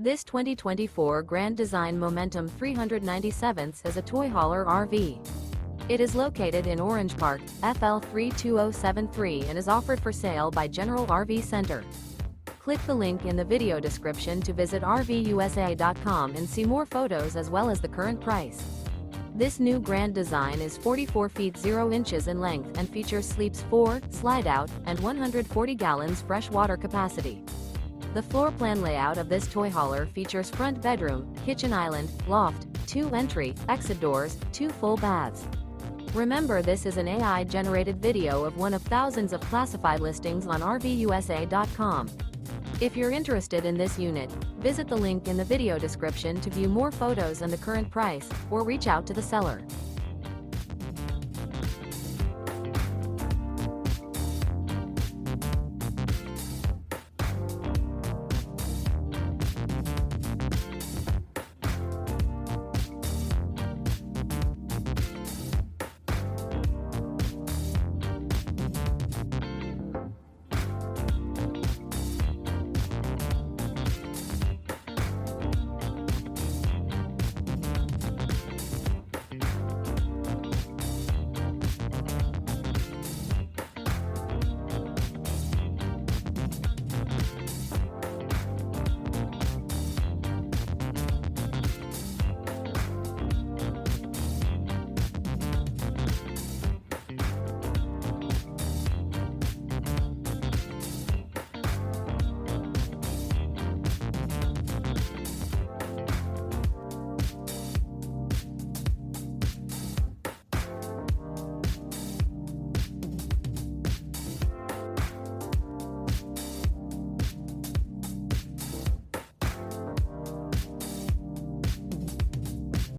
This 2024 Grand Design Momentum 397 is a toy hauler RV. It is located in Orange Park, FL 32073 and is offered for sale by General RV Center. Click the link in the video description to visit RVUSA.com and see more photos as well as the current price. This new Grand Design is 44 feet 0 inches in length and features sleeps 4, slide-out, and 140 gallons fresh water capacity. The floor plan layout of this toy hauler features front bedroom, kitchen island, loft, 2 entry, exit doors, 2 full baths. Remember, this is an AI-generated video of one of thousands of classified listings on RVUSA.com. If you're interested in this unit, visit the link in the video description to view more photos and the current price, or reach out to the seller.